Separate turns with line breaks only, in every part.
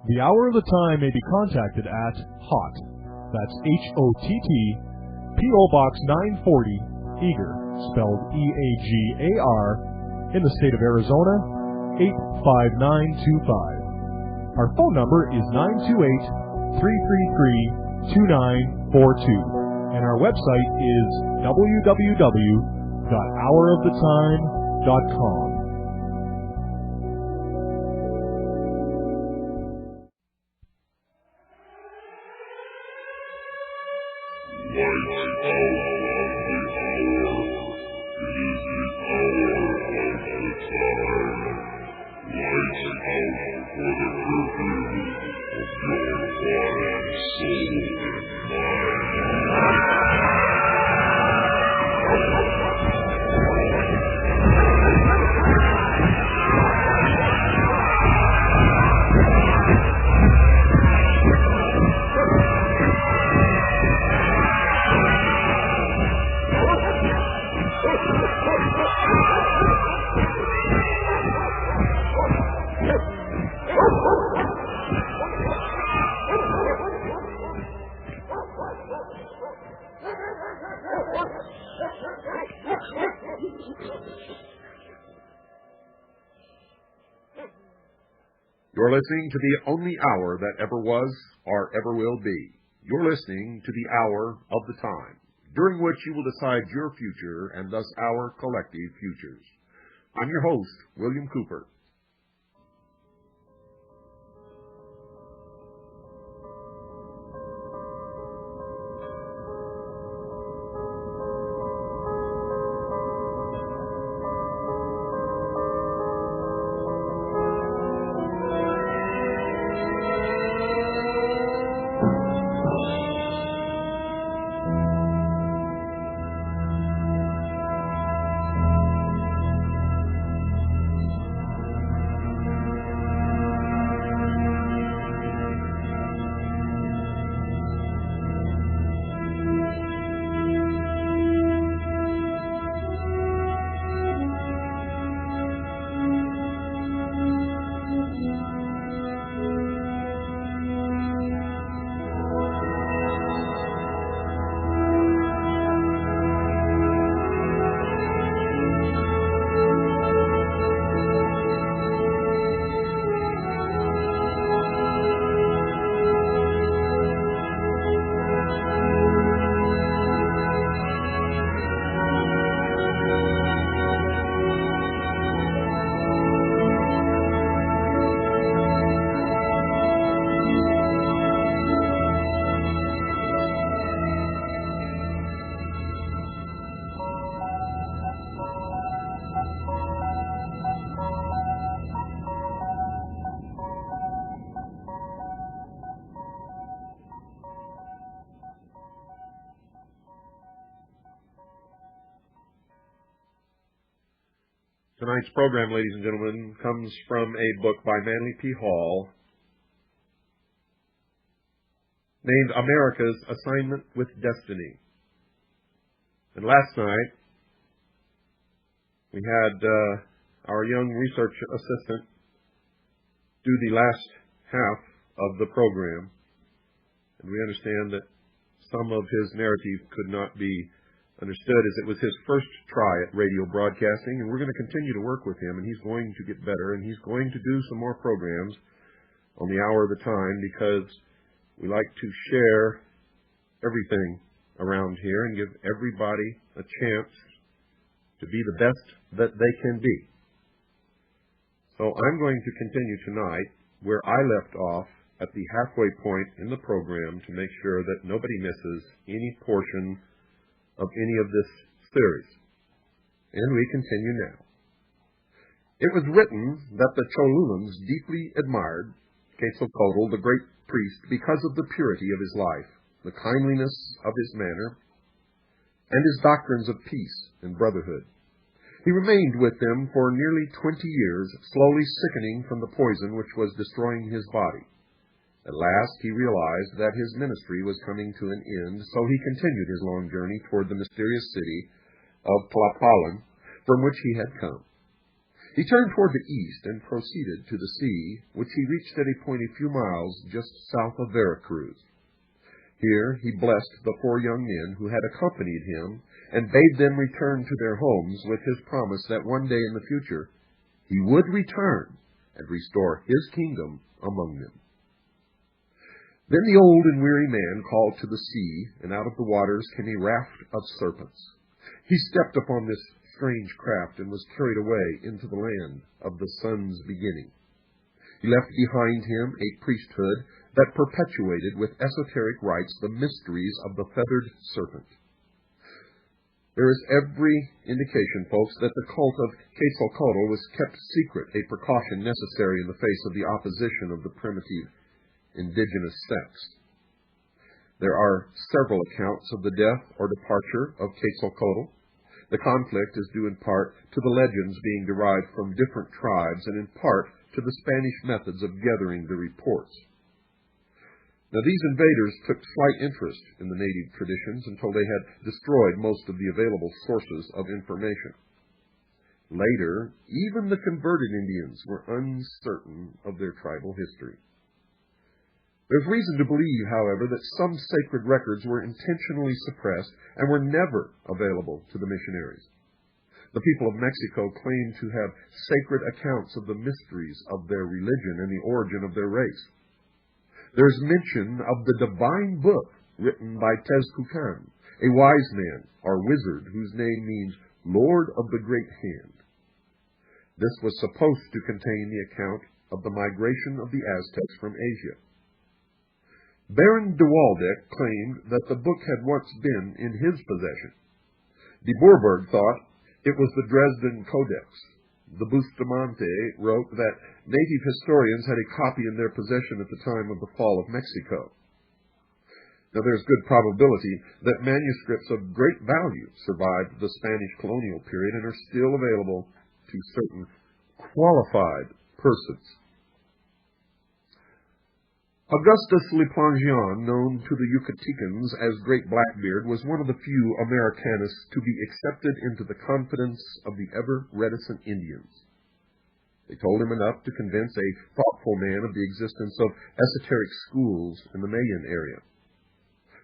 The Hour of the Time may be contacted at HOTT, that's H-O-T-T, P.O. Box 940, Eager, spelled E-A-G-A-R, in the state of Arizona, 85925. Our phone number is 928-333-2942, and our website is www.houroftheTime.com.
You're listening to the only hour that ever was or ever will be. You're listening to the Hour of the Time, during which you will decide your future and thus our collective futures. I'm your host, William Cooper. Tonight's program, ladies and gentlemen, comes from a book by Manly P. Hall named America's Assignment with Destiny. And last night, we had our young research assistant do the last half of the program. And we understand that some of his narrative could not be understood as it was his first try at radio broadcasting, and we're going to continue to work with him, and he's going to get better, and he's going to do some more programs on the Hour of the Time because we like to share everything around here and give everybody a chance to be the best that they can be. So I'm going to continue tonight where I left off at the halfway point in the program to make sure that nobody misses any portion of any of this series. And we continue now. It was written that the Cholulans deeply admired Quetzalcoatl, the great priest, because of the purity of his life, the kindliness of his manner, and his doctrines of peace and brotherhood. He remained with them for nearly 20 years, slowly sickening from the poison which was destroying his body. At last he realized that his ministry was coming to an end, so he continued his long journey toward the mysterious city of Tlapalan, from which he had come. He turned toward the east and proceeded to the sea, which he reached at a point a few miles just south of Veracruz. Here he blessed the 4 young men who had accompanied him and bade them return to their homes with his promise that one day in the future he would return and restore his kingdom among them. Then the old and weary man called to the sea, and out of the waters came a raft of serpents. He stepped upon this strange craft and was carried away into the land of the sun's beginning. He left behind him a priesthood that perpetuated with esoteric rites the mysteries of the feathered serpent. There is every indication, folks, that the cult of Quetzalcoatl was kept secret, a precaution necessary in the face of the opposition of the primitive indigenous sects. There are several accounts of the death or departure of Quetzalcoatl. The conflict is due in part to the legends being derived from different tribes and in part to the Spanish methods of gathering the reports. Now, these invaders took slight interest in the native traditions until they had destroyed most of the available sources of information. Later, even the converted Indians were uncertain of their tribal history. There's reason to believe, however, that some sacred records were intentionally suppressed and were never available to the missionaries. The people of Mexico claim to have sacred accounts of the mysteries of their religion and the origin of their race. There's mention of the divine book written by Tezcucan, a wise man or wizard whose name means Lord of the Great Hand. This was supposed to contain the account of the migration of the Aztecs from Asia. Baron de Waldeck claimed that the book had once been in his possession. De Bourbourg thought it was the Dresden Codex. The Bustamante wrote that native historians had a copy in their possession at the time of the fall of Mexico. Now, there's good probability that manuscripts of great value survived the Spanish colonial period and are still available to certain qualified persons. Augustus Leplangian, known to the Yucatecans as Great Blackbeard, was one of the few Americanists to be accepted into the confidence of the ever-reticent Indians. They told him enough to convince a thoughtful man of the existence of esoteric schools in the Mayan area.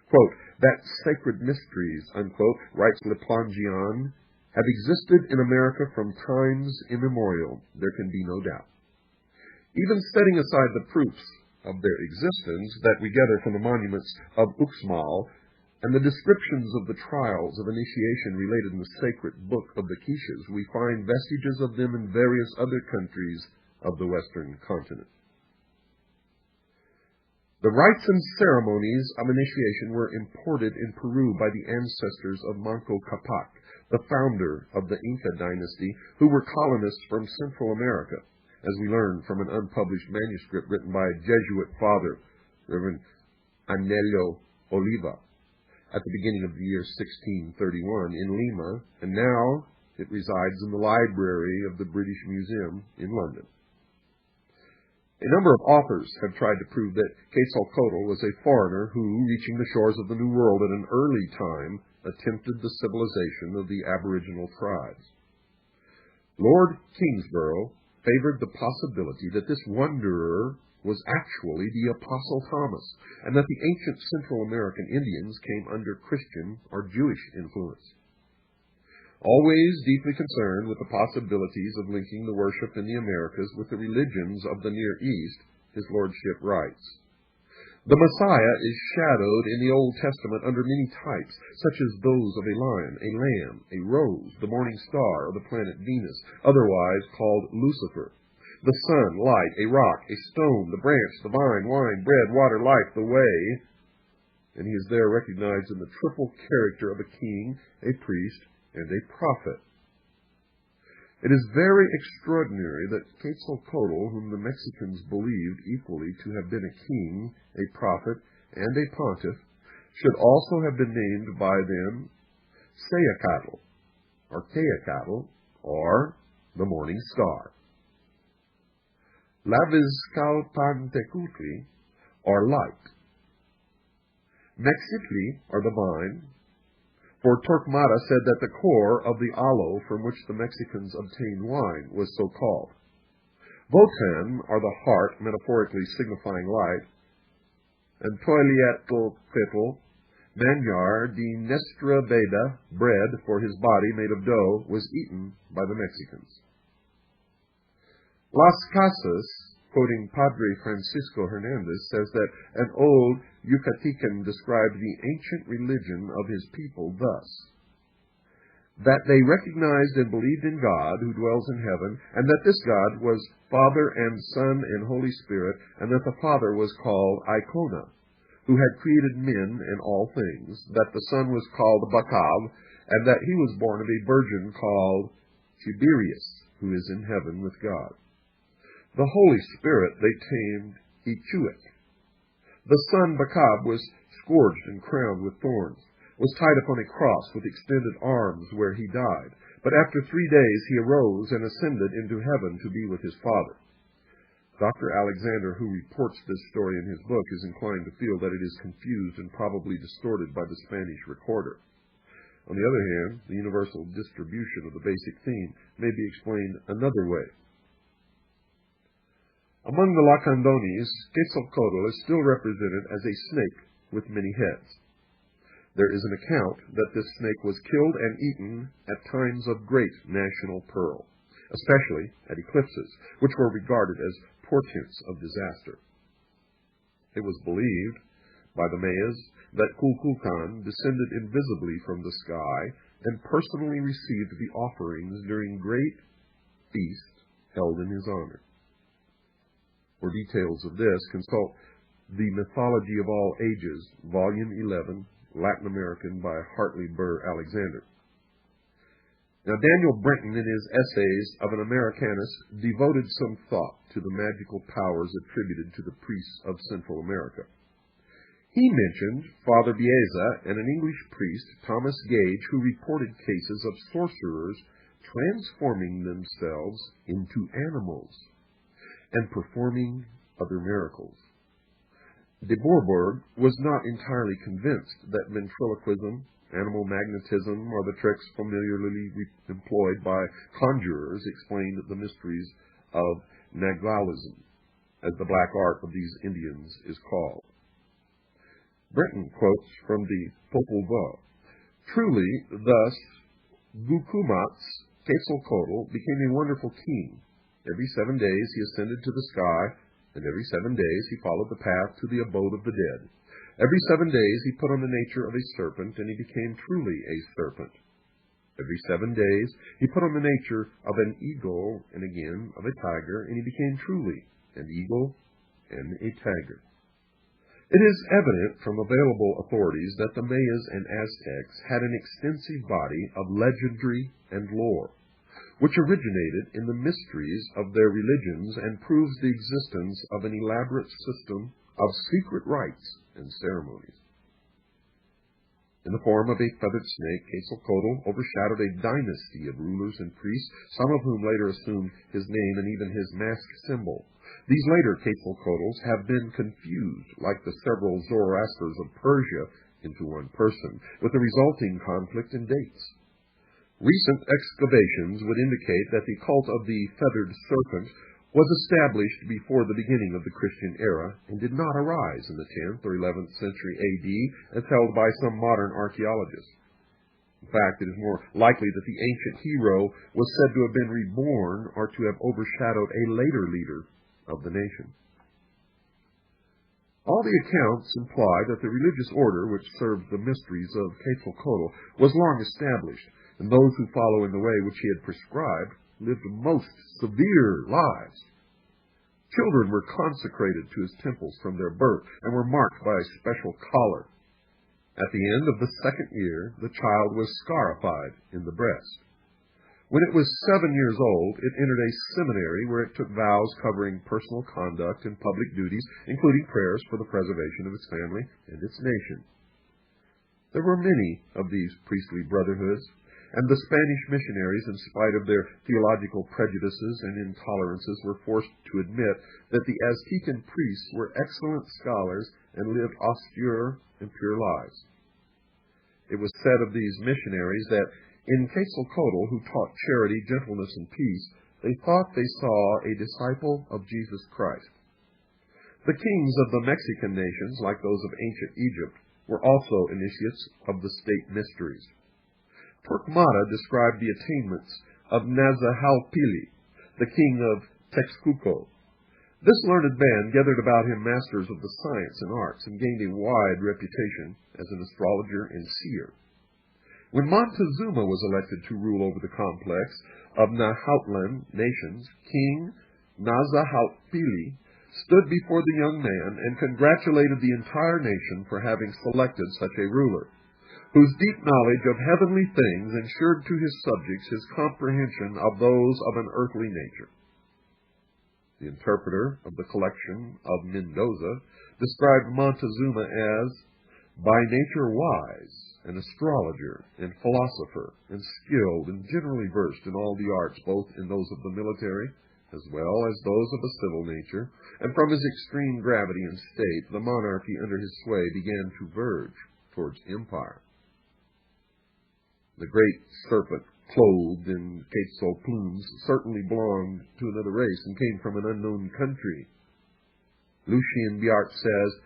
Quote, "That sacred mysteries," unquote, writes Leplangian, "have existed in America from times immemorial, there can be no doubt. Even setting aside the proofs of their existence that we gather from the monuments of Uxmal and the descriptions of the trials of initiation related in the sacred book of the Quiches, we find vestiges of them in various other countries of the Western continent." The rites and ceremonies of initiation were imported in Peru by the ancestors of Manco Capac, the founder of the Inca dynasty, who were colonists from Central America, as we learn from an unpublished manuscript written by a Jesuit father, Reverend Anelio Oliva, at the beginning of the year 1631 in Lima, and now it resides in the library of the British Museum in London. A number of authors have tried to prove that Quetzalcoatl was a foreigner who, reaching the shores of the New World at an early time, attempted the civilization of the aboriginal tribes. Lord Kingsborough favored the possibility that this wanderer was actually the Apostle Thomas, and that the ancient Central American Indians came under Christian or Jewish influence. Always deeply concerned with the possibilities of linking the worship in the Americas with the religions of the Near East, his lordship writes, "The Messiah is shadowed in the Old Testament under many types, such as those of a lion, a lamb, a rose, the morning star, or the planet Venus, otherwise called Lucifer, the sun, light, a rock, a stone, the branch, the vine, wine, bread, water, life, the way," and he is there recognized in the triple character of a king, a priest, and a prophet. It is very extraordinary that Quetzalcoatl, whom the Mexicans believed equally to have been a king, a prophet, and a pontiff, should also have been named by them Sayacatl, or Teacatl, or the morning star. Lavizcalpantecutli, or light. Mexitli, or the vine. For Torquemada said that the core of the aloe from which the Mexicans obtained wine was so called. Votan are the heart, metaphorically signifying light, and Toilietl, Manyar de Nestra Veda, bread for his body made of dough, was eaten by the Mexicans. Las Casas, quoting Padre Francisco Hernandez, says that an old Yucatecan described the ancient religion of his people thus: that they recognized and believed in God who dwells in heaven, and that this God was Father and Son and Holy Spirit, and that the Father was called Icona, who had created men and all things, that the Son was called Bacab, and that he was born of a virgin called Tiberius, who is in heaven with God. The Holy Spirit they tamed Ichuit. The Son Bacab was scourged and crowned with thorns, was tied upon a cross with extended arms where he died. But after 3 days he arose and ascended into heaven to be with his Father. Dr. Alexander, who reports this story in his book, is inclined to feel that it is confused and probably distorted by the Spanish recorder. On the other hand, the universal distribution of the basic theme may be explained another way. Among the Lacandones, Quetzalcoatl is still represented as a snake with many heads. There is an account that this snake was killed and eaten at times of great national peril, especially at eclipses, which were regarded as portents of disaster. It was believed by the Mayas that Kukulkan descended invisibly from the sky and personally received the offerings during great feasts held in his honor. For details of this, consult The Mythology of All Ages, Volume 11, Latin American by Hartley Burr Alexander. Now, Daniel Brenton, in his Essays of an Americanist, devoted some thought to the magical powers attributed to the priests of Central America. He mentioned Father Bieza and an English priest, Thomas Gage, who reported cases of sorcerers transforming themselves into animals and performing other miracles. De Bourbourg was not entirely convinced that ventriloquism, animal magnetism, or the tricks familiarly employed by conjurers explained the mysteries of Nagualism, as the black art of these Indians is called. Brenton quotes from the Popol Vuh: "Truly, thus Gucumat's Quetzalcoatl became a wonderful king. Every 7 days he ascended to the sky, and every 7 days he followed the path to the abode of the dead. Every 7 days he put on the nature of a serpent, and he became truly a serpent. Every 7 days he put on the nature of an eagle, and again of a tiger, and he became truly an eagle and a tiger." It is evident from available authorities that the Mayas and Aztecs had an extensive body of legendary and lore, which originated in the mysteries of their religions and proves the existence of an elaborate system of secret rites and ceremonies. In the form of a feathered snake, Quetzalcoatl overshadowed a dynasty of rulers and priests, some of whom later assumed his name and even his mask symbol. These later Quetzalcoatls have been confused, like the several Zoroasters of Persia, into one person, with the resulting conflict in dates. Recent excavations would indicate that the cult of the feathered serpent was established before the beginning of the Christian era and did not arise in the 10th or 11th century A.D. as held by some modern archaeologists. In fact, it is more likely that the ancient hero was said to have been reborn or to have overshadowed a later leader of the nation. All the accounts imply that the religious order which served the mysteries of Quetzalcoatl was long established, and those who follow in the way which he had prescribed lived most severe lives. Children were consecrated to his temples from their birth and were marked by a special collar. At the end of the 2nd year, the child was scarified in the breast. When it was 7 years old, it entered a seminary where it took vows covering personal conduct and public duties, including prayers for the preservation of its family and its nation. There were many of these priestly brotherhoods, and the Spanish missionaries, in spite of their theological prejudices and intolerances, were forced to admit that the Aztecan priests were excellent scholars and lived austere and pure lives. It was said of these missionaries that in Quetzalcoatl, who taught charity, gentleness, and peace, they thought they saw a disciple of Jesus Christ. The kings of the Mexican nations, like those of ancient Egypt, were also initiates of the state mysteries. Torquemada described the attainments of Nazahalpili, the king of Texcoco. This learned man gathered about him masters of the science and arts and gained a wide reputation as an astrologer and seer. When Montezuma was elected to rule over the complex of Nahuatl nations, King Nazahalpili stood before the young man and congratulated the entire nation for having selected such a ruler, whose deep knowledge of heavenly things ensured to his subjects his comprehension of those of an earthly nature. The interpreter of the collection of Mendoza described Montezuma as by nature wise, an astrologer and philosopher, and skilled and generally versed in all the arts, both in those of the military as well as those of a civil nature, and from his extreme gravity and state, the monarchy under his sway began to verge towards empire. The great serpent, clothed in quetzal plumes, certainly belonged to another race and came from an unknown country. Lucien Biart says,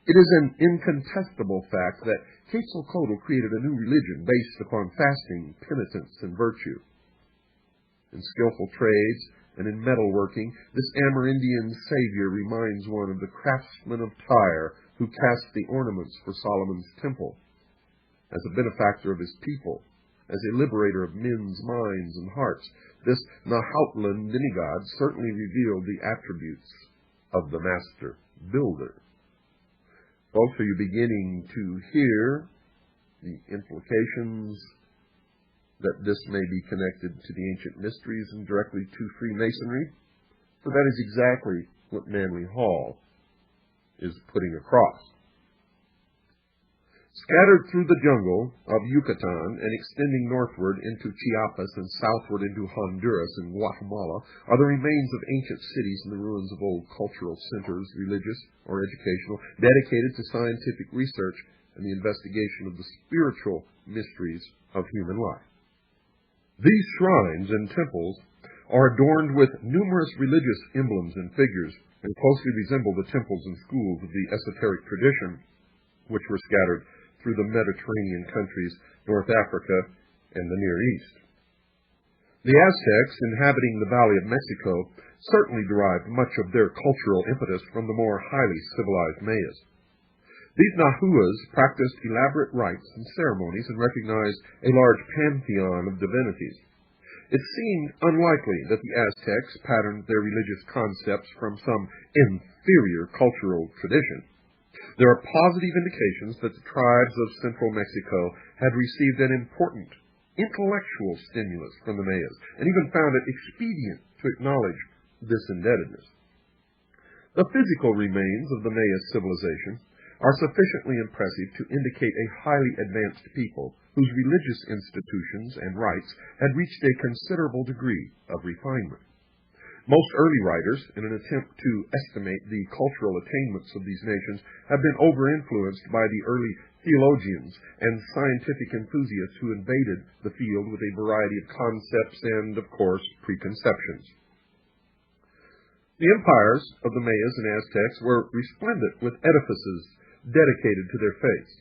"It is an incontestable fact that Quetzalcoatl created a new religion based upon fasting, penitence, and virtue. In skillful trades and in metalworking, this Amerindian savior reminds one of the craftsman of Tyre who cast the ornaments for Solomon's temple. As a benefactor of his people, as a liberator of men's minds and hearts, this Nahuatl demigod certainly revealed the attributes of the master builder." Folks, are you beginning to hear the implications that this may be connected to the ancient mysteries and directly to Freemasonry? For that is exactly what Manly Hall is putting across. Scattered through the jungle of Yucatan and extending northward into Chiapas and southward into Honduras and Guatemala are the remains of ancient cities and the ruins of old cultural centers, religious or educational, dedicated to scientific research and the investigation of the spiritual mysteries of human life. These shrines and temples are adorned with numerous religious emblems and figures and closely resemble the temples and schools of the esoteric tradition, which were scattered through the Mediterranean countries, North Africa, and the Near East. The Aztecs, inhabiting the Valley of Mexico, certainly derived much of their cultural impetus from the more highly civilized Mayas. These Nahuas practiced elaborate rites and ceremonies and recognized a large pantheon of divinities. It seemed unlikely that the Aztecs patterned their religious concepts from some inferior cultural tradition. There are positive indications that the tribes of central Mexico had received an important intellectual stimulus from the Mayas, and even found it expedient to acknowledge this indebtedness. The physical remains of the Maya civilization are sufficiently impressive to indicate a highly advanced people whose religious institutions and rites had reached a considerable degree of refinement. Most early writers, in an attempt to estimate the cultural attainments of these nations, have been over-influenced by the early theologians and scientific enthusiasts who invaded the field with a variety of concepts and, of course, preconceptions. The empires of the Mayas and Aztecs were resplendent with edifices dedicated to their faiths.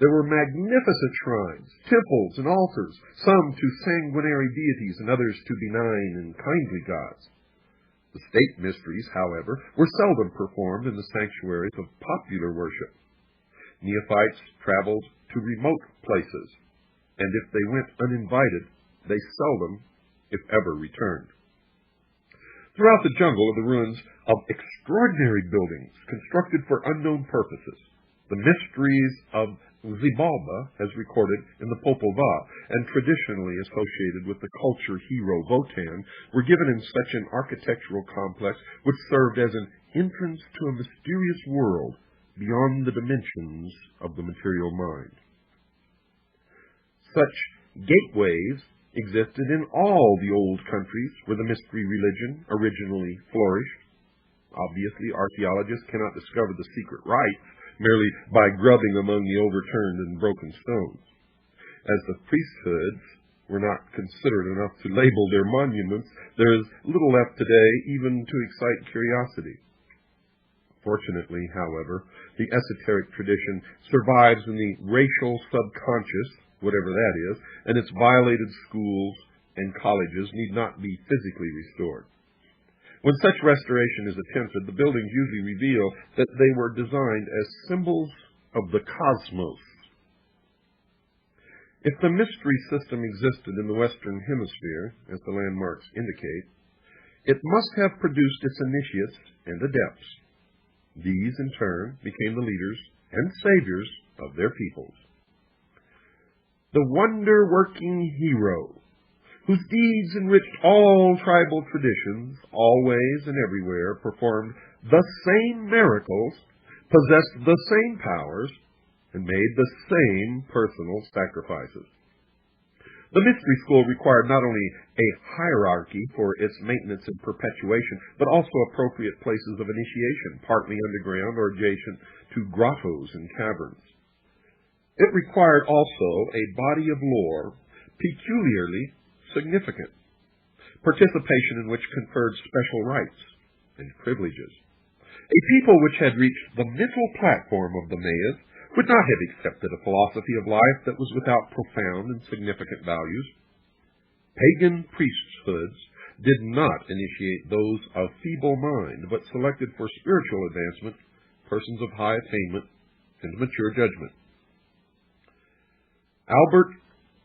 There were magnificent shrines, temples, and altars, some to sanguinary deities and others to benign and kindly gods. The state mysteries, however, were seldom performed in the sanctuaries of popular worship. Neophytes traveled to remote places, and if they went uninvited, they seldom, if ever, returned. Throughout the jungle are the ruins of extraordinary buildings constructed for unknown purposes. The mysteries of Xibalba, as recorded in the Popol Vuh, and traditionally associated with the culture hero Votan, were given in such an architectural complex which served as an entrance to a mysterious world beyond the dimensions of the material mind. Such gateways existed in all the old countries where the mystery religion originally flourished. Obviously, archaeologists cannot discover the secret rites merely by grubbing among the overturned and broken stones. As the priesthoods were not considered enough to label their monuments, there is little left today even to excite curiosity. Fortunately, however, the esoteric tradition survives in the racial subconscious, whatever that is, and its violated schools and colleges need not be physically restored. When such restoration is attempted, the buildings usually reveal that they were designed as symbols of the cosmos. If the mystery system existed in the Western Hemisphere, as the landmarks indicate, it must have produced its initiates and adepts. These, in turn, became the leaders and saviors of their peoples. The wonder-working hero, whose deeds enriched all tribal traditions, always and everywhere performed the same miracles, possessed the same powers, and made the same personal sacrifices. The mystery school required not only a hierarchy for its maintenance and perpetuation, but also appropriate places of initiation, partly underground or adjacent to grottos and caverns. It required also a body of lore peculiarly significant, participation in which conferred special rights and privileges. A people which had reached the mental platform of the Mayas would not have accepted a philosophy of life that was without profound and significant values. Pagan priesthoods did not initiate those of feeble mind, but selected for spiritual advancement persons of high attainment and mature judgment. Albert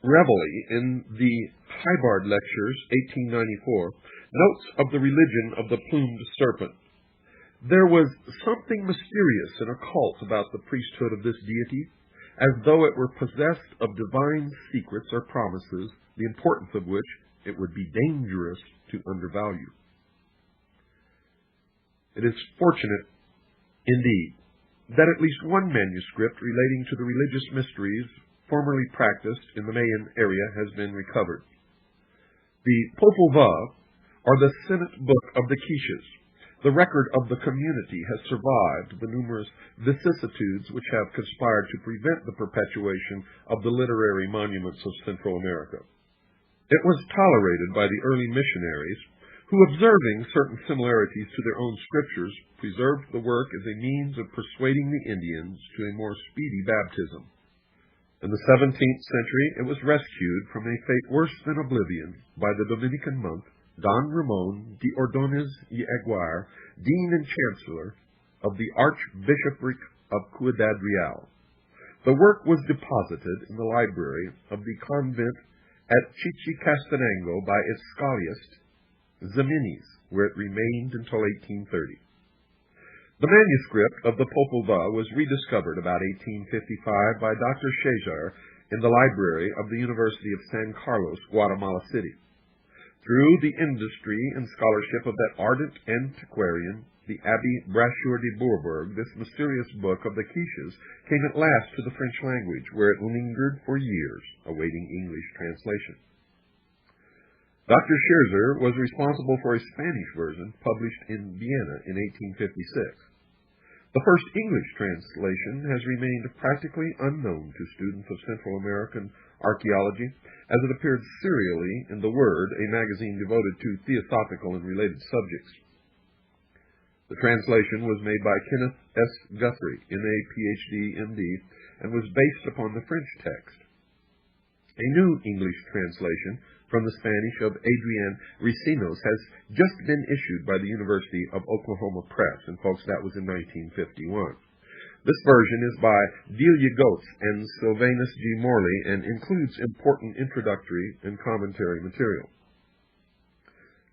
Reveley, in the Hybard Lectures, 1894, notes of the religion of the plumed serpent. There was something mysterious and occult about the priesthood of this deity, as though it were possessed of divine secrets or promises, the importance of which it would be dangerous to undervalue. It is fortunate, indeed, that at least one manuscript relating to the religious mysteries formerly practiced in the Mayan area has been recovered. The Popol Vuh, or the Senate Book of the Quiches, the record of the community, has survived the numerous vicissitudes which have conspired to prevent the perpetuation of the literary monuments of Central America. It was tolerated by the early missionaries, who, observing certain similarities to their own scriptures, preserved the work as a means of persuading the Indians to a more speedy baptism. In the 17th century, it was rescued from a fate worse than oblivion by the Dominican monk Don Ramon de Ordonez y Aguirre, Dean and Chancellor of the Archbishopric of Ciudad Real. The work was deposited in the library of the convent at Chichicastenango by its scholiast, Ximenes, where it remained until 1830. The manuscript of the Popol Vuh was rediscovered about 1855 by Dr. Chejar in the library of the University of San Carlos, Guatemala City. Through the industry and scholarship of that ardent antiquarian, the Abbé Brasseur de Bourbourg, this mysterious book of the Quiches came at last to the French language, where it lingered for years, awaiting English translation. Dr. Scherzer was responsible for a Spanish version published in Vienna in 1856. The first English translation has remained practically unknown to students of Central American archaeology, as it appeared serially in The Word, a magazine devoted to theosophical and related subjects. The translation was made by Kenneth S. Guthrie, M.A., Ph.D., M.D., and was based upon the French text. A new English translation from the Spanish of Adrian Ricinos has just been issued by the University of Oklahoma Press, and folks, that was in 1951. This version is by Delia Goetz and Sylvanus G. Morley and includes important introductory and commentary material.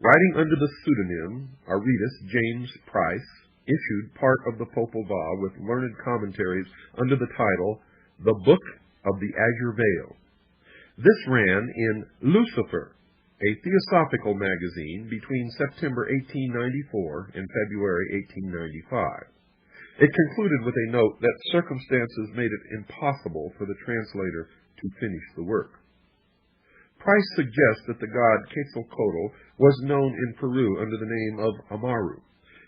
Writing under the pseudonym Aretas James Price, issued part of the Popol Vuh with learned commentaries under the title The Book of the Azure Veil. This ran in Lucifer, a theosophical magazine, between September 1894 and February 1895. It concluded with a note that circumstances made it impossible for the translator to finish the work. Price suggests that the god Quetzalcoatl was known in Peru under the name of Amaru.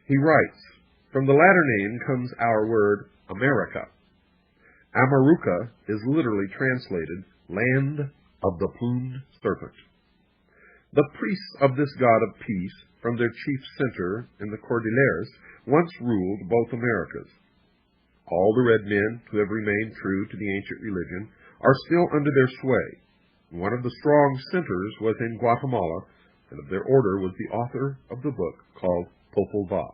He writes, "From the latter name comes our word America. Amaruca is literally translated land of the plumed serpent. The priests of this god of peace, from their chief center in the Cordilleras, once ruled both Americas. All the red men who have remained true to the ancient religion are still under their sway. One of the strong centers was in Guatemala, and of their order was the author of the book called Popol Vuh.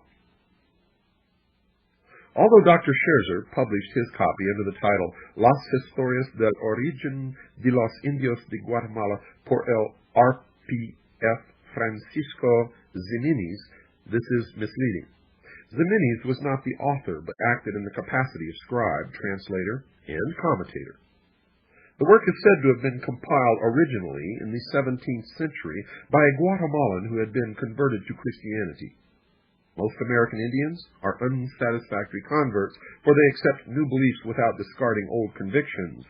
Although Dr. Scherzer published his copy under the title Las Historias del Origen de los Indios de Guatemala por el R.P.F. Francisco Ximenes, this is misleading. Ximenes was not the author, but acted in the capacity of scribe, translator, and commentator. The work is said to have been compiled originally in the 17th century by a Guatemalan who had been converted to Christianity. Most American Indians are unsatisfactory converts, for they accept new beliefs without discarding old convictions.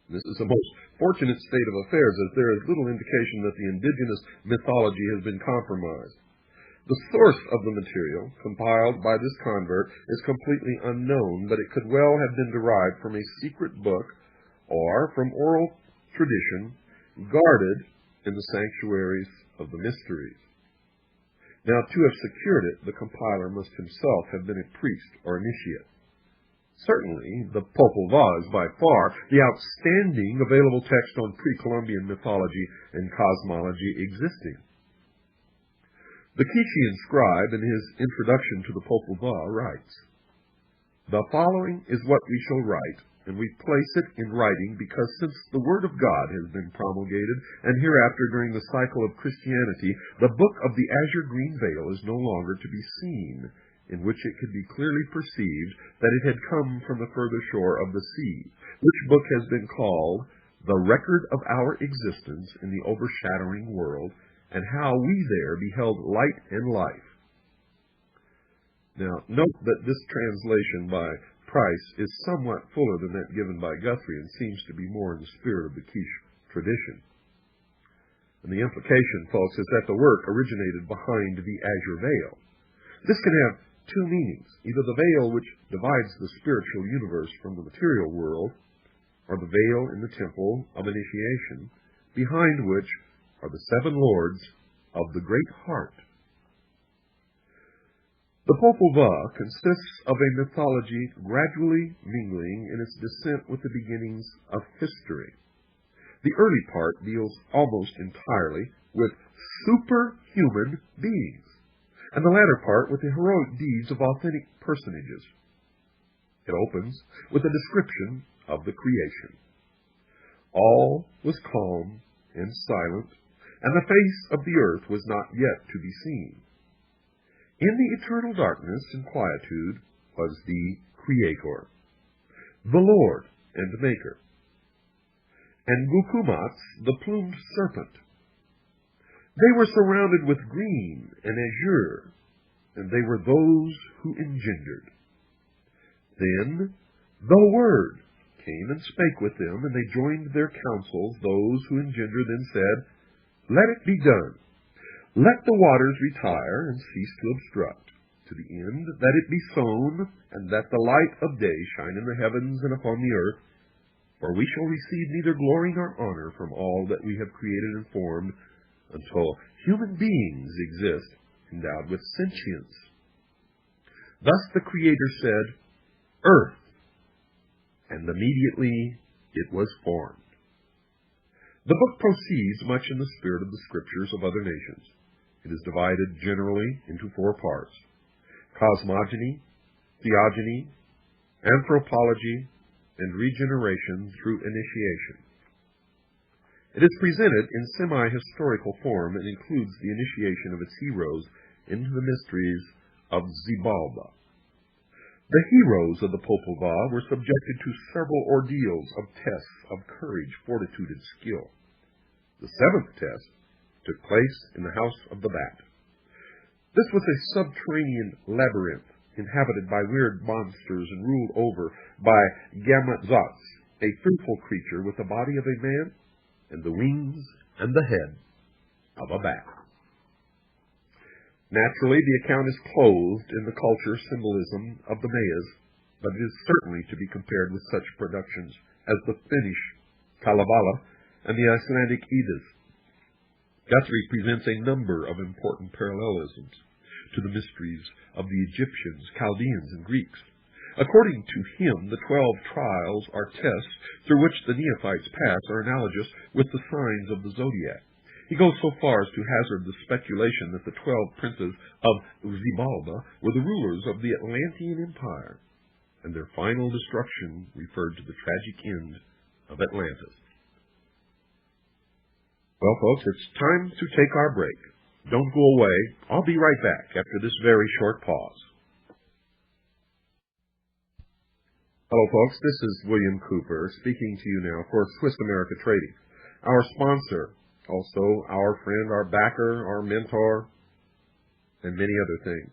This is a most fortunate state of affairs, as there is little indication that the indigenous mythology has been compromised. The source of the material compiled by this convert is completely unknown, but it could well have been derived from a secret book or from oral tradition guarded in the sanctuaries of the mysteries. Now, to have secured it, the compiler must himself have been a priest or initiate. Certainly, the Popol Vuh is by far the outstanding available text on pre-Columbian mythology and cosmology existing. The Quichean scribe, in his introduction to the Popol Vuh, writes, "The following is what we shall write, and we place it in writing because since the Word of God has been promulgated, and hereafter during the cycle of Christianity, the book of the azure green veil is no longer to be seen, in which it could be clearly perceived that it had come from the further shore of the sea, which book has been called the record of our existence in the overshadowing world, and how we there beheld light and life." Now, note that this translation by Price is somewhat fuller than that given by Guthrie and seems to be more in the spirit of the Quiche tradition. And the implication, folks, is that the work originated behind the azure veil. This can have two meanings, either the veil which divides the spiritual universe from the material world, or the veil in the temple of initiation, behind which are the seven lords of the great heart. The Popol Vuh consists of a mythology gradually mingling in its descent with the beginnings of history. The early part deals almost entirely with superhuman beings, and the latter part with the heroic deeds of authentic personages. It opens with a description of the creation. All was calm and silent, and the face of the earth was not yet to be seen. In the eternal darkness and quietude was the Creator, the Lord and Maker, and Gukumats, the plumed serpent. They were surrounded with green and azure, and they were those who engendered. Then the Word came and spake with them, and they joined their counsels. Those who engendered then said, "Let it be done. Let the waters retire and cease to obstruct, to the end that it be sown, and that the light of day shine in the heavens and upon the earth. For we shall receive neither glory nor honor from all that we have created and formed, until human beings exist, endowed with sentience." Thus the Creator said, "Earth," and immediately it was formed. The book proceeds much in the spirit of the scriptures of other nations. It is divided generally into four parts: cosmogony, theogony, anthropology, and regeneration through initiation. It is presented in semi-historical form and includes the initiation of its heroes into the mysteries of Xibalba. The heroes of the Popol Vuh were subjected to several ordeals of tests of courage, fortitude, and skill. The seventh test took place in the House of the Bat. This was a subterranean labyrinth inhabited by weird monsters and ruled over by Gamatzotz, a fearful creature with the body of a man and the wings and the head of a bat. Naturally, the account is clothed in the culture symbolism of the Mayas, but it is certainly to be compared with such productions as the Finnish Kalevala, and the Icelandic Eddas. Guthrie presents a number of important parallelisms to the mysteries of the Egyptians, Chaldeans, and Greeks. According to him, the 12 trials are tests through which the neophytes pass are analogous with the signs of the zodiac. He goes so far as to hazard the speculation that the 12 princes of Xibalba were the rulers of the Atlantean Empire, and their final destruction referred to the tragic end of Atlantis. Well, folks, it's time to take our break. Don't go away. I'll be right back after this very short pause. Hello, folks. This is William Cooper speaking to you now for Swiss America Trading, our sponsor, also our friend, our backer, our mentor, and many other things.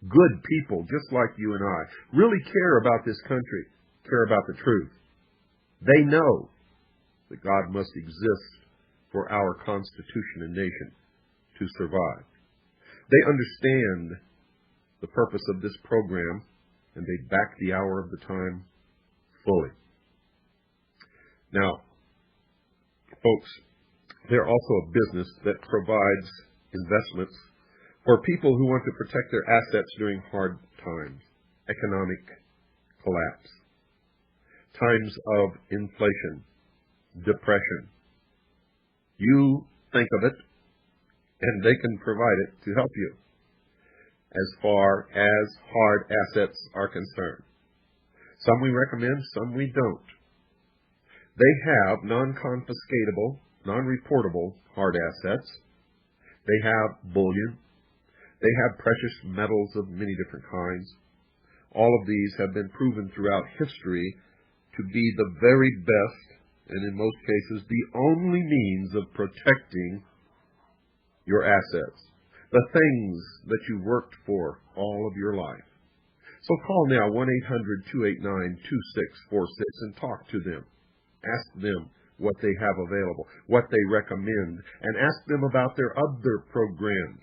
Good people, just like you and I, really care about this country, care about the truth. They know that God must exist for our Constitution and nation to survive. They understand the purpose of this program, and they back the hour of the time fully. Now, folks, they're also a business that provides investments for people who want to protect their assets during hard times, economic collapse, times of inflation, depression. You think of it, and they can provide it to help you as far as hard assets are concerned. Some we recommend, some we don't. They have non-confiscatable, non-reportable hard assets. They have bullion. They have precious metals of many different kinds. All of these have been proven throughout history to be the very best, and in most cases, the only means of protecting your assets, the things that you worked for all of your life. So call now 1-800-289-2646 and talk to them. Ask them what they have available, what they recommend, and ask them about their other programs.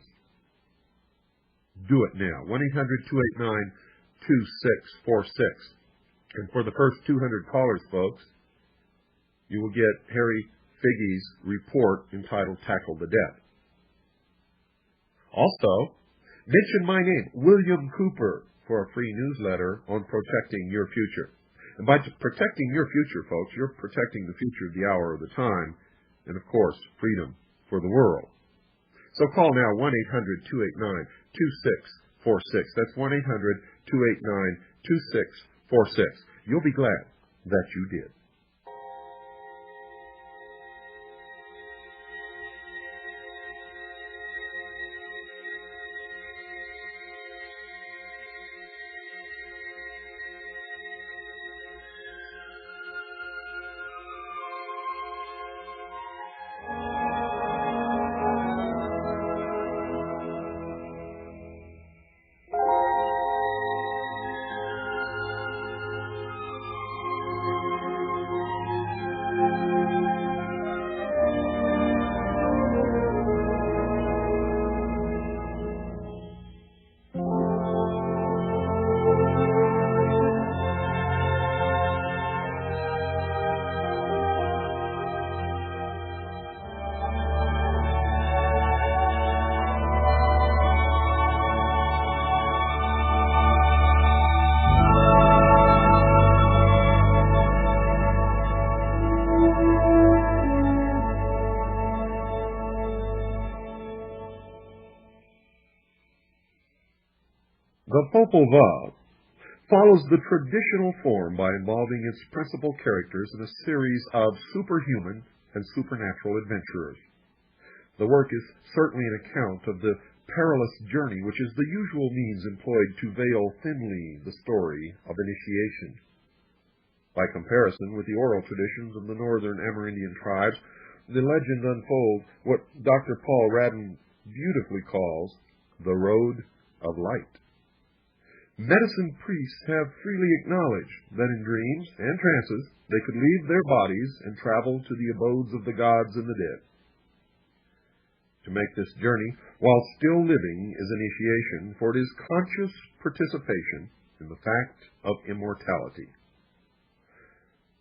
Do it now. 1-800-289-2646. And for the first 200 callers, folks, you will get Harry Figge's report entitled Tackle the Debt. Also, mention my name, William Cooper, for a free newsletter on protecting your future. And by protecting your future, folks, you're protecting the future of the hour of the time, and of course, freedom for the world. So call now 1-800-289-2646. That's 1-800-289-2646. You'll be glad that you did. The Popol Vuh follows the traditional form by involving its principal characters in a series of superhuman and supernatural adventurers. The work is certainly an account of the perilous journey which is the usual means employed to veil thinly the story of initiation. By comparison with the oral traditions of the northern Amerindian tribes, the legend unfolds what Dr. Paul Radden beautifully calls the Road of Light. Medicine priests have freely acknowledged that in dreams and trances they could leave their bodies and travel to the abodes of the gods and the dead. To make this journey while still living is initiation, for it is conscious participation in the fact of immortality.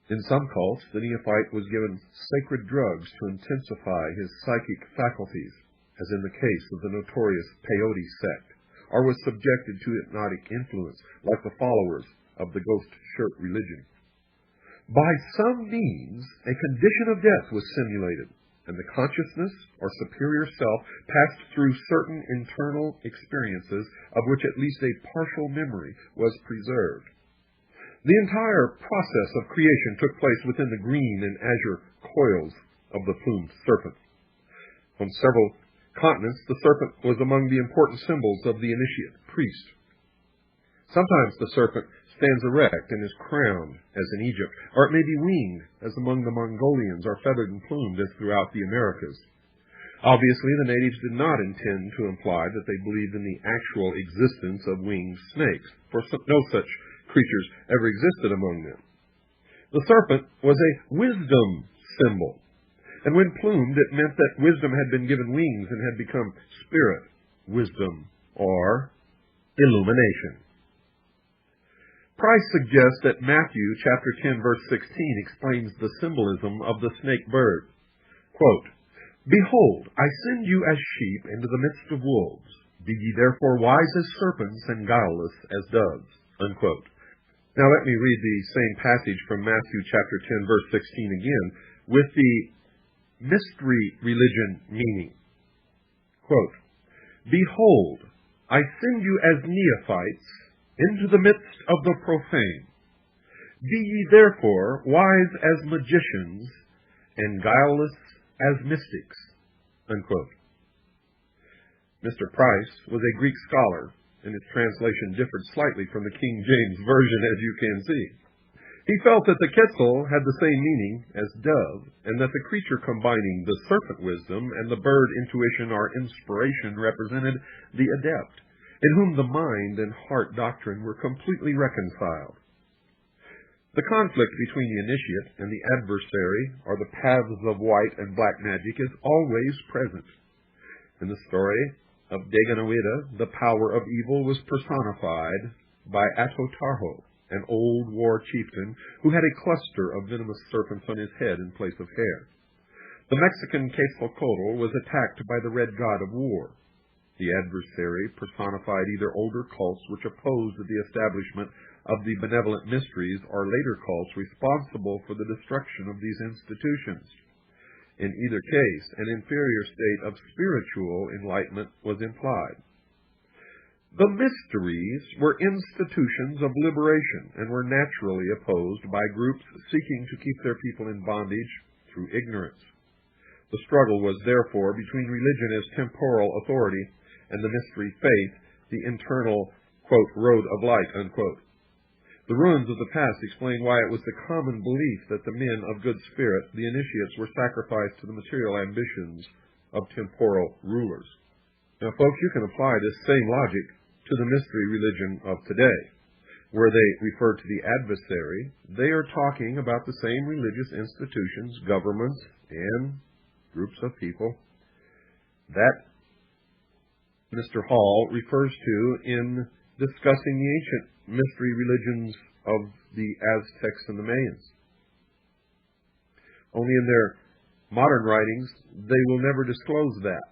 In some cults, the neophyte was given sacred drugs to intensify his psychic faculties, as in the case of the notorious peyote sect, or was subjected to hypnotic influence, like the followers of the ghost shirt religion. By some means, a condition of death was simulated, and the consciousness or superior self passed through certain internal experiences of which at least a partial memory was preserved. The entire process of creation took place within the green and azure coils of the plumed serpent. On several continents, the serpent was among the important symbols of the initiate priest. Sometimes the serpent stands erect and is crowned, as in Egypt, or it may be winged, as among the Mongolians, or feathered and plumed, as throughout the Americas. Obviously, the natives did not intend to imply that they believed in the actual existence of winged snakes, for no such creatures ever existed among them. The serpent was a wisdom symbol, and when plumed, it meant that wisdom had been given wings and had become spirit, wisdom, or illumination. Price suggests that Matthew chapter 10, verse 16 explains the symbolism of the snake bird. Quote, "Behold, I send you as sheep into the midst of wolves. Be ye therefore wise as serpents and guileless as doves." Unquote. Now let me read the same passage from Matthew chapter 10, verse 16 again, with the mystery religion meaning. Quote, "Behold, I send you as neophytes into the midst of the profane. Be ye therefore wise as magicians and guileless as mystics." Unquote. Mr. Price was a Greek scholar, and his translation differed slightly from the King James Version, as you can see. He felt that the quetzal had the same meaning as dove, and that the creature combining the serpent wisdom and the bird intuition or inspiration represented the adept, in whom the mind and heart doctrine were completely reconciled. The conflict between the initiate and the adversary, or the paths of white and black magic, is always present. In the story of Daganoweda, the power of evil was personified by Atotarho, an old war chieftain who had a cluster of venomous serpents on his head in place of hair. The Mexican Quetzalcoatl was attacked by the red god of war. The adversary personified either older cults which opposed the establishment of the benevolent mysteries, or later cults responsible for the destruction of these institutions. In either case, an inferior state of spiritual enlightenment was implied. The mysteries were institutions of liberation and were naturally opposed by groups seeking to keep their people in bondage through ignorance. The struggle was therefore between religion as temporal authority and the mystery faith, the internal, quote, road of light, unquote. The ruins of the past explain why it was the common belief that the men of good spirit, the initiates, were sacrificed to the material ambitions of temporal rulers. Now, folks, you can apply this same logic to the mystery religion of today. Where they refer to the adversary, they are talking about the same religious institutions, governments, and groups of people that Mr. Hall refers to in discussing the ancient mystery religions of the Aztecs and the Mayans. Only in their modern writings, they will never disclose that.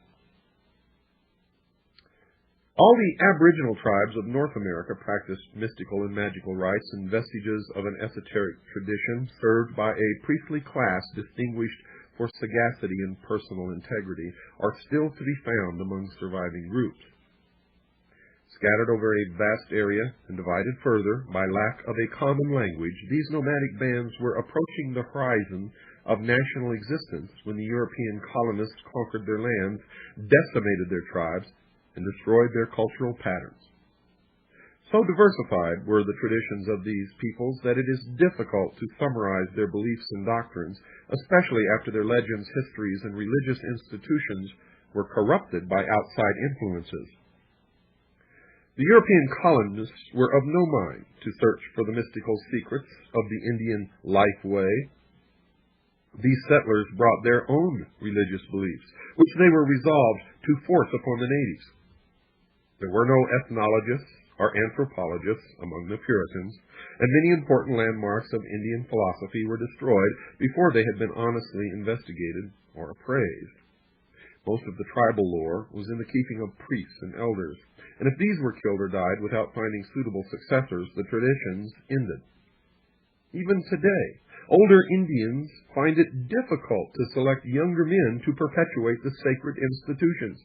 All the aboriginal tribes of North America practiced mystical and magical rites and vestiges of an esoteric tradition served by a priestly class distinguished for sagacity and personal integrity are still to be found among surviving groups. Scattered over a vast area and divided further by lack of a common language, these nomadic bands were approaching the horizon of national existence when the European colonists conquered their lands, decimated their tribes, and destroyed their cultural patterns. So diversified were the traditions of these peoples that it is difficult to summarize their beliefs and doctrines, especially after their legends, histories, and religious institutions were corrupted by outside influences. The European colonists were of no mind to search for the mystical secrets of the Indian life way. These settlers brought their own religious beliefs, which they were resolved to force upon the natives. There were no ethnologists are anthropologists among the Puritans, and many important landmarks of Indian philosophy were destroyed before they had been honestly investigated or appraised. Most of the tribal lore was in the keeping of priests and elders, and if these were killed or died without finding suitable successors, the traditions ended. Even today, older Indians find it difficult to select younger men to perpetuate the sacred institutions.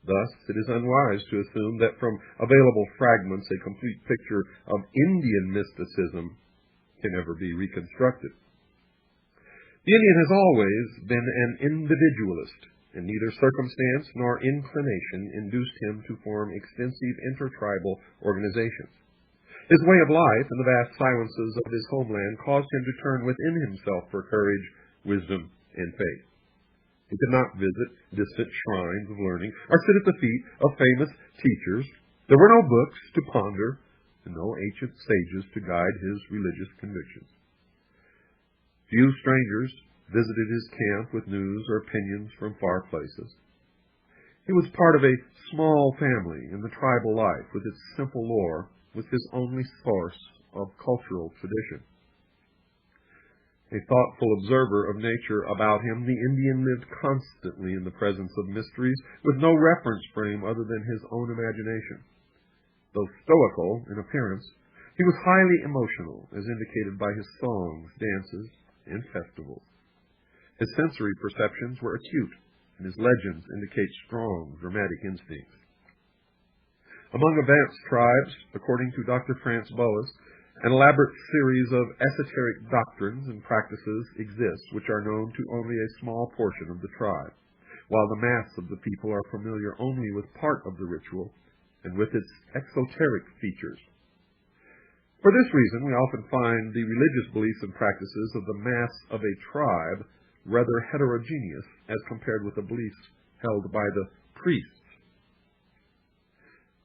Thus, it is unwise to assume that from available fragments a complete picture of Indian mysticism can ever be reconstructed. The Indian has always been an individualist, and neither circumstance nor inclination induced him to form extensive intertribal organizations. His way of life and the vast silences of his homeland caused him to turn within himself for courage, wisdom, and faith. He could not visit distant shrines of learning or sit at the feet of famous teachers. There were no books to ponder and no ancient sages to guide his religious convictions. Few strangers visited his camp with news or opinions from far places. He was part of a small family, and the tribal life, with its simple lore, was his only source of cultural tradition. A thoughtful observer of nature about him, the Indian lived constantly in the presence of mysteries, with no reference frame other than his own imagination. Though stoical in appearance, he was highly emotional, as indicated by his songs, dances, and festivals. His sensory perceptions were acute, and his legends indicate strong dramatic instincts. Among advanced tribes, according to Dr. France Boas, an elaborate series of esoteric doctrines and practices exist which are known to only a small portion of the tribe, while the mass of the people are familiar only with part of the ritual and with its exoteric features. For this reason, we often find the religious beliefs and practices of the mass of a tribe rather heterogeneous as compared with the beliefs held by the priests.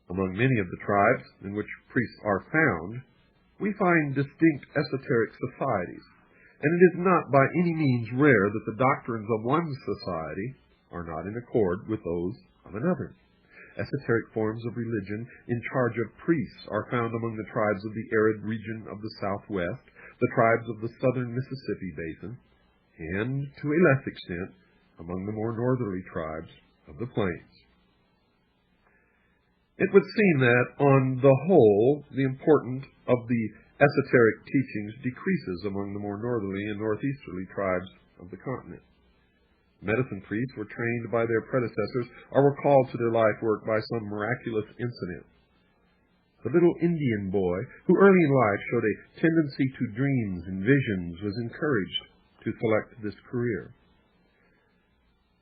Among many of the tribes in which priests are found, we find distinct esoteric societies, and it is not by any means rare that the doctrines of one society are not in accord with those of another. Esoteric forms of religion in charge of priests are found among the tribes of the arid region of the Southwest, the tribes of the southern Mississippi Basin, and, to a less extent, among the more northerly tribes of the plains. It would seem that, on the whole, the importance of the esoteric teachings decreases among the more northerly and northeasterly tribes of the continent. Medicine priests were trained by their predecessors or were called to their life work by some miraculous incident. The little Indian boy, who early in life showed a tendency to dreams and visions, was encouraged to select this career.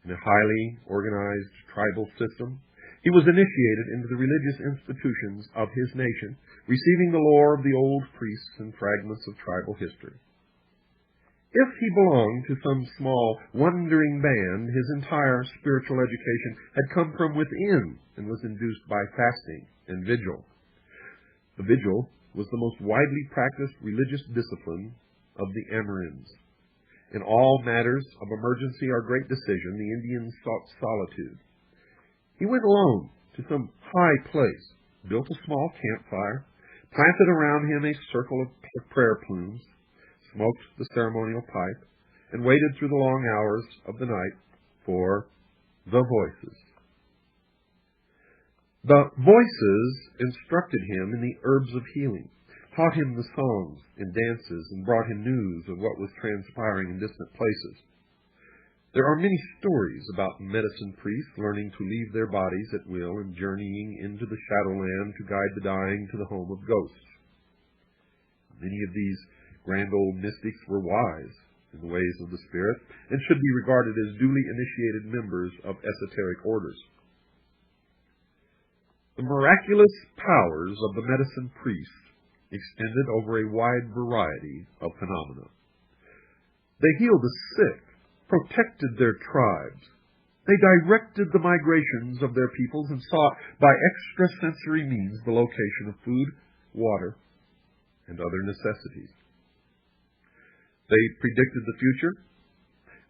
In a highly organized tribal system, he was initiated into the religious institutions of his nation, receiving the lore of the old priests and fragments of tribal history. If he belonged to some small, wandering band, his entire spiritual education had come from within and was induced by fasting and vigil. The vigil was the most widely practiced religious discipline of the Amerinds. In all matters of emergency or great decision, the Indians sought solitude. He went alone to some high place, built a small campfire, planted around him a circle of prayer plumes, smoked the ceremonial pipe, and waited through the long hours of the night for the voices. The voices instructed him in the herbs of healing, taught him the songs and dances, and brought him news of what was transpiring in distant places. There are many stories about medicine priests learning to leave their bodies at will and journeying into the shadowland to guide the dying to the home of ghosts. Many of these grand old mystics were wise in the ways of the spirit and should be regarded as duly initiated members of esoteric orders. The miraculous powers of the medicine priests extended over a wide variety of phenomena. They healed the sick, protected their tribes. They directed the migrations of their peoples and sought by extrasensory means the location of food, water, and other necessities. They predicted the future.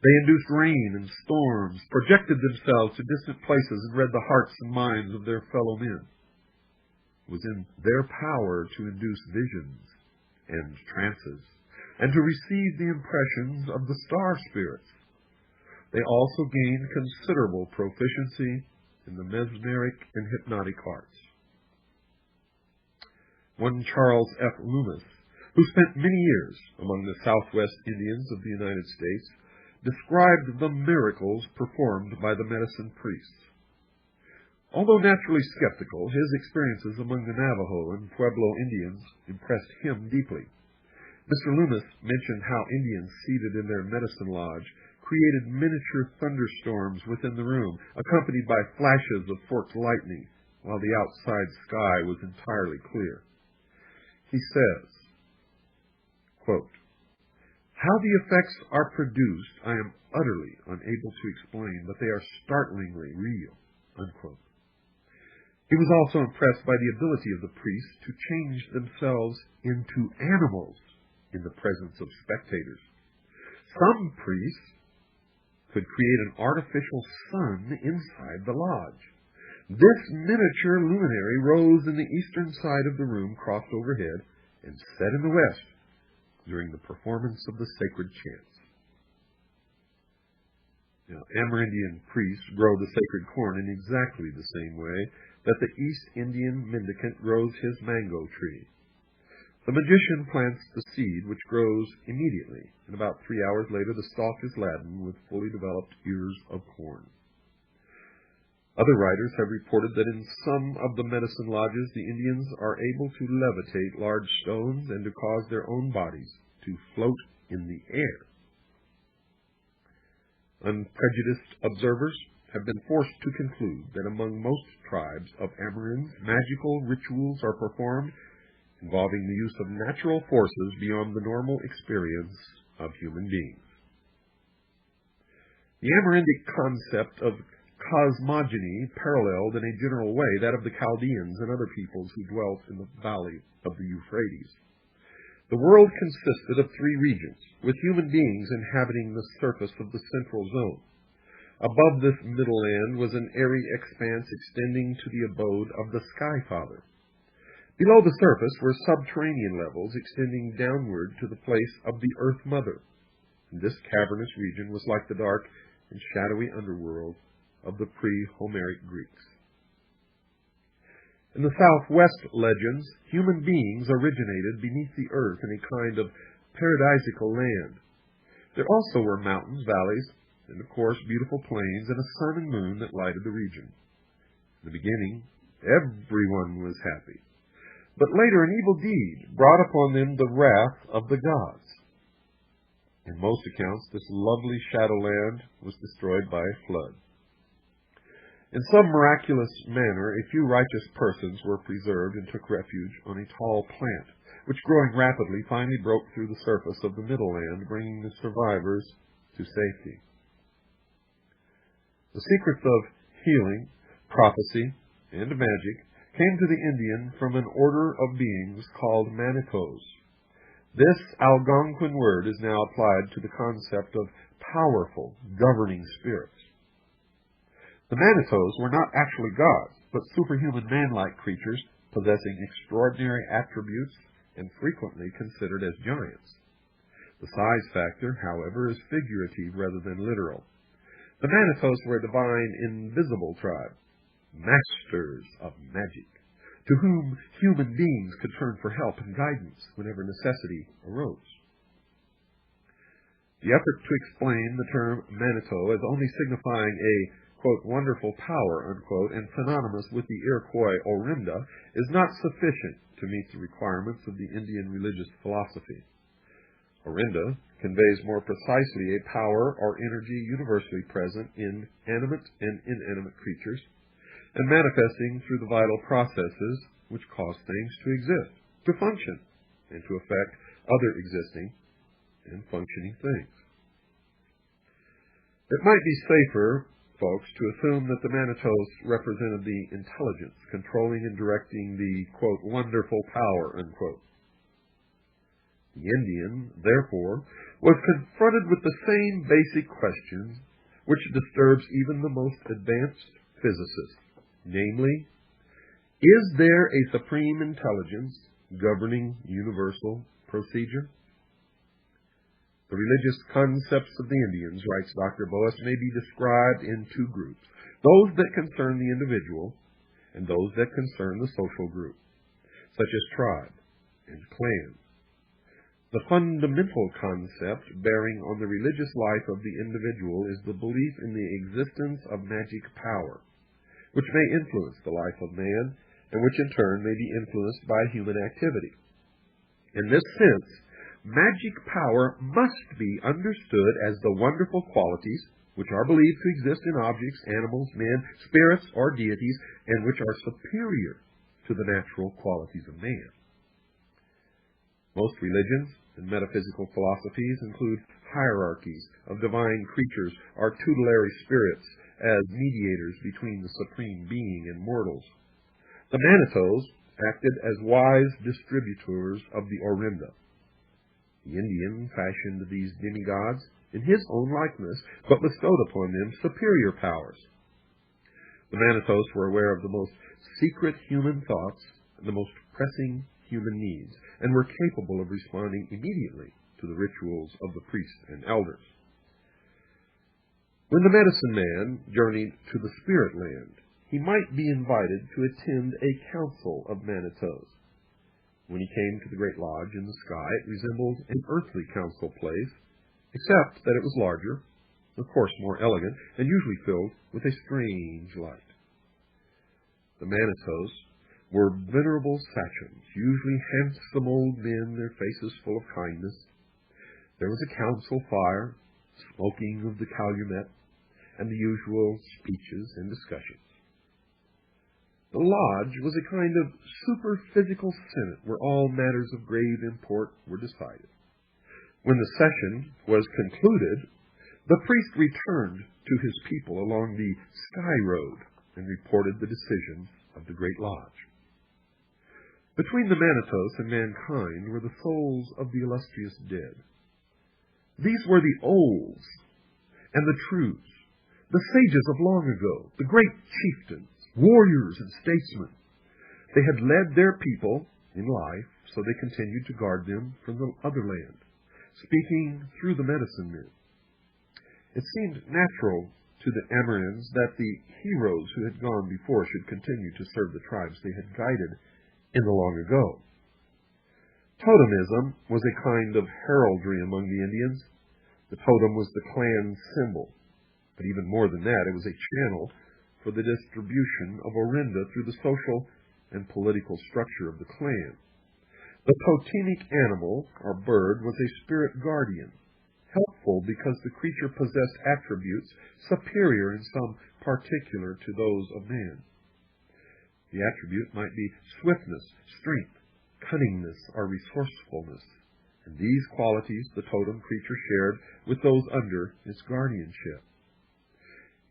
They induced rain and storms, projected themselves to distant places, and read the hearts and minds of their fellow men. was in their power to induce visions and trances, and to receive the impressions of the star spirits. They also gained considerable proficiency in the mesmeric and hypnotic arts. One Charles F. Loomis, who spent many years among the Southwest Indians of the United States, described the miracles performed by the medicine priests. Although naturally skeptical, his experiences among the Navajo and Pueblo Indians impressed him deeply. Mr. Loomis mentioned how Indians seated in their medicine lodge created miniature thunderstorms within the room, accompanied by flashes of forked lightning, while the outside sky was entirely clear. He says, quote, "How the effects are produced I am utterly unable to explain, but they are startlingly real." Unquote. He was also impressed by the ability of the priests to change themselves into animals in the presence of spectators. Some priests could create an artificial sun inside the lodge. This miniature luminary rose in the eastern side of the room, crossed overhead, and set in the west during the performance of the sacred chants. Now, Amerindian priests grow the sacred corn in exactly the same way that the East Indian mendicant grows his mango tree. The magician plants the seed, which grows immediately, and about 3 hours later the stalk is laden with fully developed ears of corn. Other writers have reported that in some of the medicine lodges the Indians are able to levitate large stones and to cause their own bodies to float in the air. Unprejudiced observers have been forced to conclude that among most tribes of Amerins, magical rituals are performed involving the use of natural forces beyond the normal experience of human beings. The Amerindic concept of cosmogony paralleled in a general way that of the Chaldeans and other peoples who dwelt in the valley of the Euphrates. The world consisted of 3 regions, with human beings inhabiting the surface of the central zone. Above this middle land was an airy expanse extending to the abode of the Sky Father. Below the surface were subterranean levels extending downward to the place of the Earth Mother. And this cavernous region was like the dark and shadowy underworld of the pre-Homeric Greeks. In the Southwest legends, human beings originated beneath the earth in a kind of paradisical land. There also were mountains, valleys, and of course beautiful plains, and a sun and moon that lighted the region. In the beginning, everyone was happy. But later an evil deed brought upon them the wrath of the gods. In most accounts, this lovely shadowland was destroyed by a flood. In some miraculous manner, a few righteous persons were preserved and took refuge on a tall plant, which growing rapidly finally broke through the surface of the middle land, bringing the survivors to safety. The secrets of healing, prophecy, and magic came to the Indian from an order of beings called Manitos. This Algonquin word is now applied to the concept of powerful, governing spirits. The Manitos were not actually gods, but superhuman man-like creatures possessing extraordinary attributes and frequently considered as giants. The size factor, however, is figurative rather than literal. The Manitos were a divine, invisible tribe, masters of magic, to whom human beings could turn for help and guidance whenever necessity arose. The effort to explain the term Manito as only signifying a, quote, wonderful power, unquote, and synonymous with the Iroquois Orinda is not sufficient to meet the requirements of the Indian religious philosophy. Orinda conveys more precisely a power or energy universally present in animate and inanimate creatures, and manifesting through the vital processes which cause things to exist, to function, and to affect other existing and functioning things. It might be safer, folks, to assume that the Manitos represented the intelligence controlling and directing the, quote, wonderful power, unquote. The Indian, therefore, was confronted with the same basic questions which disturbs even the most advanced physicists. Namely, Is there a supreme intelligence governing universal procedure? The religious concepts of the Indians, writes Dr. Boas, may be described in two groups, those that concern the individual and those that concern the social group, such as tribe and clan. The fundamental concept bearing on the religious life of the individual is the belief in the existence of magic power, which may influence the life of man and which in turn may be influenced by human activity. In this sense, magic power must be understood as the wonderful qualities which are believed to exist in objects, animals, men, spirits, or deities, and which are superior to the natural qualities of man. Most religions and metaphysical philosophies include hierarchies of divine creatures or tutelary spirits as mediators between the Supreme Being and mortals. The Manitos acted as wise distributors of the Orinda. The Indian fashioned these demigods in his own likeness, but bestowed upon them superior powers. The Manitos were aware of the most secret human thoughts and the most pressing human needs, and were capable of responding immediately to the rituals of the priests and elders. When the medicine man journeyed to the spirit land, he might be invited to attend a council of Manitos. When he came to the great lodge in the sky, it resembled an earthly council place, except that it was larger, of course more elegant, and usually filled with a strange light. The Manitos were venerable sachems, usually handsome old men, their faces full of kindness. There was a council fire, smoking of the calumet, and the usual speeches and discussions. The lodge was a kind of superphysical senate where all matters of grave import were decided. When the session was concluded, the priest returned to his people along the sky road and reported the decisions of the great lodge. Between the Manitos and mankind were the souls of the illustrious dead. These were the olds and the trues, the sages of long ago, the great chieftains, warriors and statesmen. They had led their people in life, so they continued to guard them from the other land, speaking through the medicine men. It seemed natural to the Amerinds that the heroes who had gone before should continue to serve the tribes they had guided in the long ago. Totemism was a kind of heraldry among the Indians. The totem was the clan symbol, but even more than that, it was a channel for the distribution of Orinda through the social and political structure of the clan. The totemic animal, or bird, was a spirit guardian, helpful because the creature possessed attributes superior in some particular to those of man. The attribute might be swiftness, strength, cunningness, or resourcefulness, and these qualities the totem creature shared with those under its guardianship.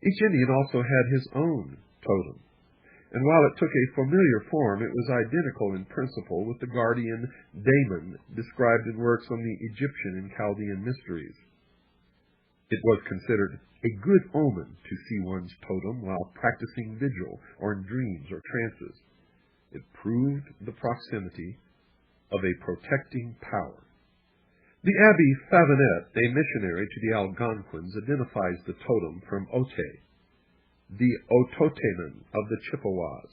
Each Indian also had his own totem, and while it took a familiar form, it was identical in principle with the guardian daemon described in works on the Egyptian and Chaldean mysteries. It was considered a good omen to see one's totem while practicing vigil or in dreams or trances. It proved the proximity of a protecting power. The Abbé Favinet, a missionary to the Algonquins, identifies the totem from Ote, the Ototemen of the Chippewas,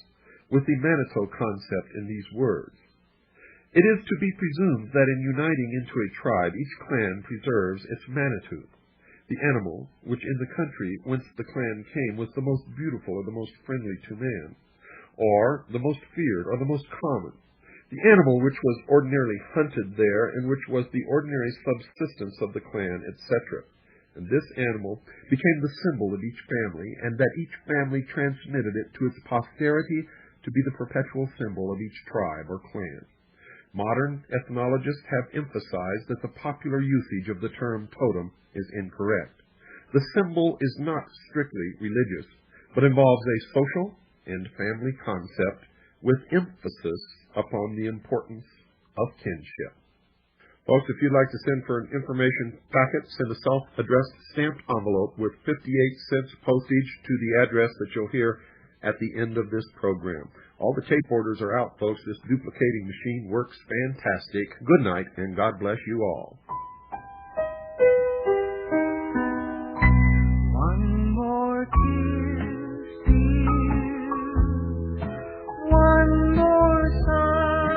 with the Manitou concept in these words. It is to be presumed that in uniting into a tribe, each clan preserves its Manitou. The animal, which in the country whence the clan came was the most beautiful or the most friendly to man, or the most feared or the most common. The animal which was ordinarily hunted there, and which was the ordinary subsistence of the clan, etc. And this animal became the symbol of each family, and that each family transmitted it to its posterity to be the perpetual symbol of each tribe or clan. Modern ethnologists have emphasized that the popular usage of the term totem is incorrect. The symbol is not strictly religious, but involves a social and family concept with emphasis upon the importance of kinship. Folks, if you'd like to send for an information packet, send a self-addressed stamped envelope with 58 cents postage to the address that you'll hear at the end of this program. All the tape orders are out, folks. This duplicating machine works fantastic. Good night, and God bless you all.
One more kiss, dear. One more sigh.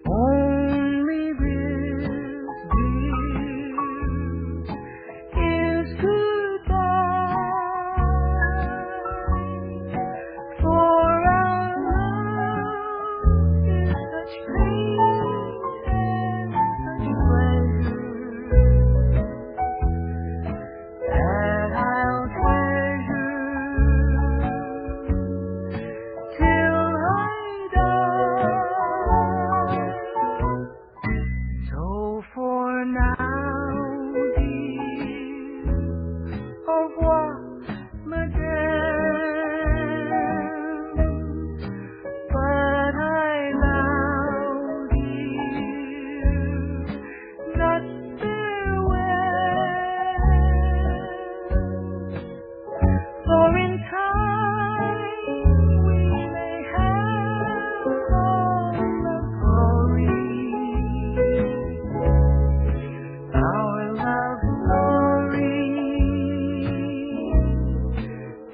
Only this, dear, is goodbye. For our love is such pain and such pleasure that I'll treasure till I die. So for now, dear, au revoir, madame. But I vow, dear, not farewell. For in time we may have all the glory, our love story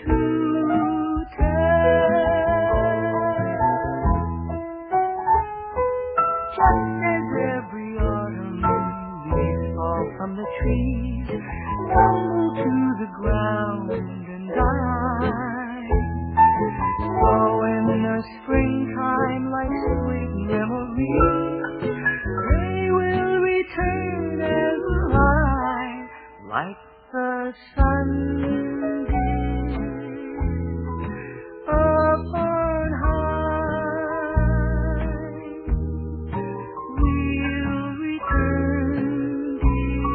to tell. Just as every autumn leaves fall from the trees, tumble to the ground and die, so in the springtime, like sweet memories, they will return and lie like the sunbeam up on high. We'll return, dear,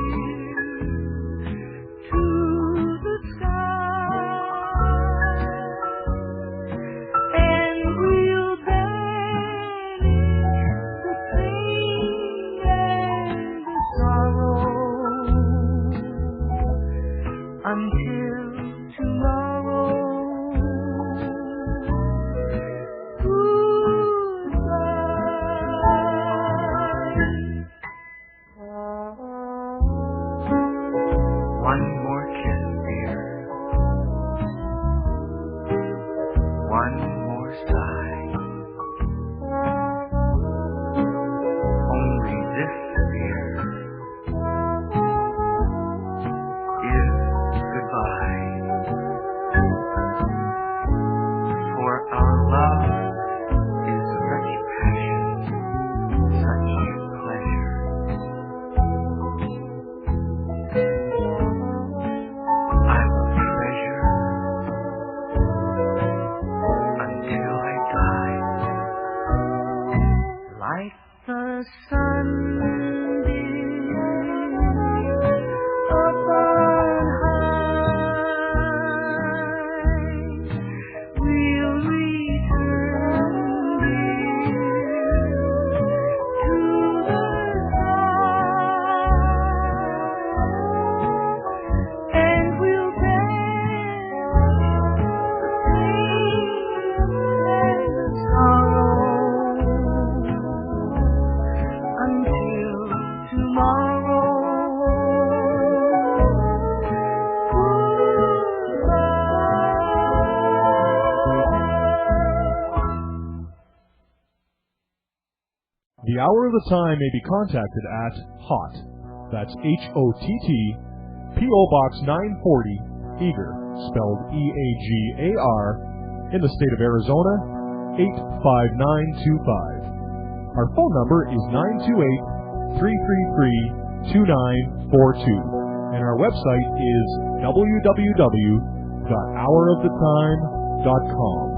to the sky, and we'll banish the pain and the sorrow until tomorrow. One more kiss, dear. One more sigh. Only this, dear, is goodbye. For our love is such passion, such pleasure. I will treasure until I die, like the sunbeam up on high. We'll return, dear, to the sky, and we'll bear the pain and the sorrow until tomorrow.
The Hour of the Time may be contacted at HOTT, that's HOTT, P.O. Box 940, Eager, spelled E-A-G-A-R, in the state of Arizona, 85925. Our phone number is 928-333-2942, and our website is www.houroftetime.com.